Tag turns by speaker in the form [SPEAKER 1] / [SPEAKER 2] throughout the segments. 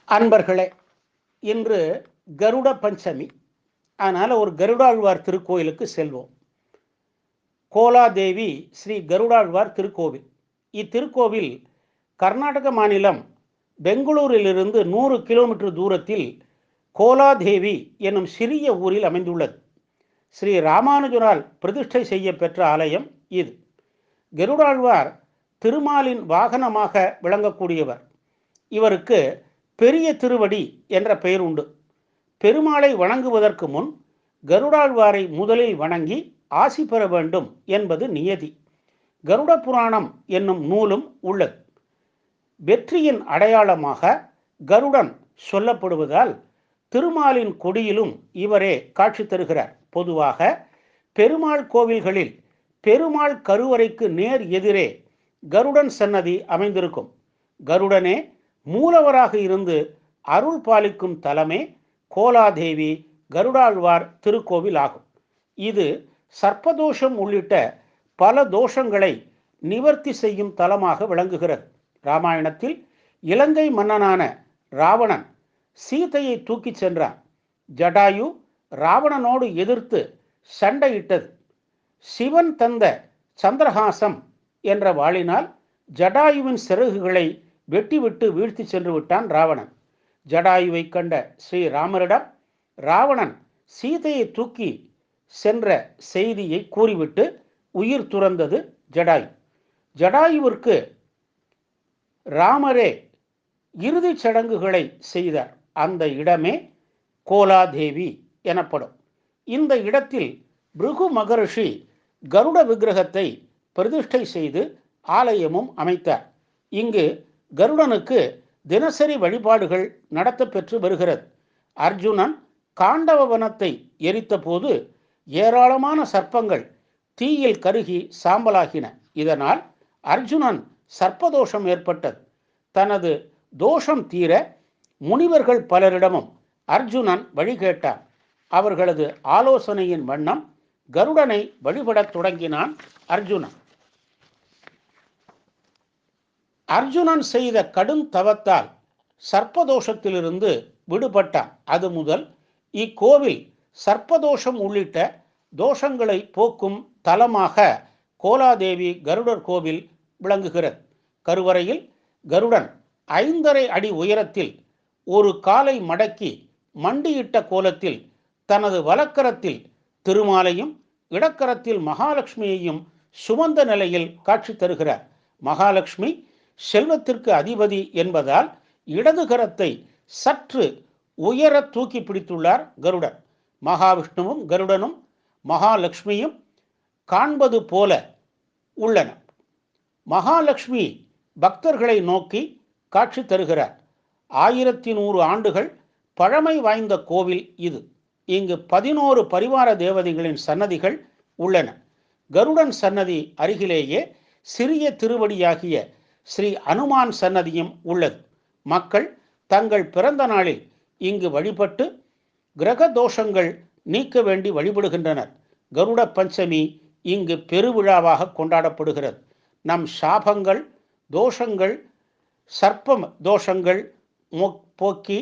[SPEAKER 1] அன்பர்களே, இன்று கருட பஞ்சமி. அதனால் ஒரு கருடாழ்வார் திருக்கோயிலுக்கு செல்வோம். கோலாதேவி ஸ்ரீ கருடாழ்வார் திருக்கோவில். இத்திருக்கோவில் கர்நாடக மாநிலம் பெங்களூரிலிருந்து 100 கிலோமீட்டர் தூரத்தில் கோலாதேவி என்னும் சிறிய ஊரில் அமைந்துள்ளது. ஸ்ரீ ராமானுஜரால் பிரதிஷ்டை செய்ய பெற்ற ஆலயம் இது. கருடாழ்வார் திருமாலின் வாகனமாக விளங்கக்கூடியவர். இவருக்கு பெரிய திருவடி என்ற பெயர் உண்டு. பெருமாளை வணங்குவதற்கு முன் கருடாழ்வாரை முதலில் வணங்கி ஆசி பெற வேண்டும் என்பது நியதி. கருட புராணம் என்னும் நூலும் உள்ளது. வெற்றியின் அடையாளமாக கருடன் சொல்லப்படுவதால் திருமாலின் கொடியிலும் இவரே காட்சி தருகிறார். பொதுவாக பெருமாள் கோவில்களில் பெருமாள் கருவறைக்கு நேர் எதிரே கருடன் சன்னதி அமைந்திருக்கும். கருடனே மூலவராக இருந்து அருள் பாலிக்கும் தலமே கோலாதேவி கருடாழ்வார் திருக்கோவில் ஆகும். இது சர்ப்பதோஷம் உள்ளிட்ட பல தோஷங்களை நிவர்த்தி செய்யும் தலமாக விளங்குகிறது. ராமாயணத்தில் இலங்கை மன்னனான ராவணன் சீதையை தூக்கிச் சென்றான். ஜடாயு ராவணனோடு எதிர்த்து சண்டையிட்டது. சிவன் தந்த சந்திரஹாசம் என்ற வாளினால் ஜடாயுவின் சிறகுகளை வெட்டிவிட்டு வீழ்த்தி சென்று விட்டான் ராவணன். ஜடாயுவை கண்ட ஸ்ரீராமரிடம் ராவணன் சீதையை தூக்கி சென்ற செய்தியை கூறிவிட்டு உயிர் துறந்தது ஜடாயு. ஜடாயுவிற்கு ராமரே இறுதிச் சடங்குகளை செய்தார். அந்த இடமே கோலாதேவி எனப்படும். இந்த இடத்தில் பிருகு மகரிஷி கருட விக்கிரகத்தை பிரதிஷ்டை செய்து ஆலயமும் அமைத்தார். இங்கு கருடனுக்கு தினசரி வழிபாடுகள் நடத்த பெற்று வருகிறது. அர்ஜுனன் காண்டவ வனத்தை எரித்த போது ஏராளமான சர்ப்பங்கள் தீயில் கருகி சாம்பலாகின. இதனால் அர்ஜுனன் சர்ப்பதோஷம் ஏற்பட்டது. தனது தோஷம் தீர முனிவர்கள் பலரிடமும் அர்ஜுனன் வழி கேட்டான். அவர்களது ஆலோசனையின் வண்ணம் கருடனை வழிபடத் தொடங்கினான் அர்ஜுனன். அர்ஜுனன் செய்த கடும் தவத்தால் சர்ப்பதோஷத்திலிருந்து விடுபட்டான். அது முதல் இக்கோவில் சர்ப்பதோஷம் உள்ளிட்ட தோஷங்களை போக்கும் தலமாக கோலாதேவி கருடர் கோவில் விளங்குகிறது. கருவறையில் கருடன் 5.5 அடி உயரத்தில் ஒரு காலை மடக்கி மண்டியிட்ட கோலத்தில் தனது வலக்கரத்தில் திருமாலையும் இடக்கரத்தில் மகாலட்சுமியையும் சுமந்த நிலையில் காட்சி தருகிறார். மகாலட்சுமி செல்வத்திற்கு அதிபதி என்பதால் இடது கரத்தை சற்று உயர தூக்கி பிடித்துள்ளார் கருடன். மகாவிஷ்ணுவும் கருடனும் மகாலட்சுமியும் காண்பது போல உள்ளன. மகாலட்சுமி பக்தர்களை நோக்கி காட்சி தருகிறார். 1100 ஆண்டுகள் பழமை வாய்ந்த கோவில் இது. இங்கு 11 பரிவார தேவதைகளின் சன்னதிகள் உள்ளன. கருடன் சன்னதி அருகிலேயே சிறிய திருவடியாகிய ஸ்ரீ அனுமான் சன்னதியும் உள்ளது. மக்கள் தங்கள் பிறந்த நாளில் இங்கு வழிபட்டு கிரக தோஷங்கள் நீக்க வேண்டி வழிபடுகின்றனர். கருட பஞ்சமி இங்கு பெருவிழாவாக கொண்டாடப்படுகிறது. நம் சாபங்கள், தோஷங்கள், சர்ப்ப தோஷங்கள் போக்கி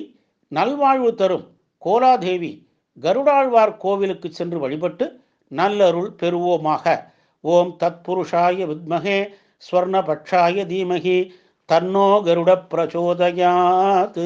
[SPEAKER 1] நல்வாழ்வு தரும் கோலாதேவி கருடாழ்வார் கோவிலுக்கு சென்று வழிபட்டு நல்லருள் பெறுவோமாக. ஓம் தத்புருஷாய வித்மகே ஸ்வர்ணபக்ஷாய தீமகி தன்னோ கருட பிரச்சோதயாத்.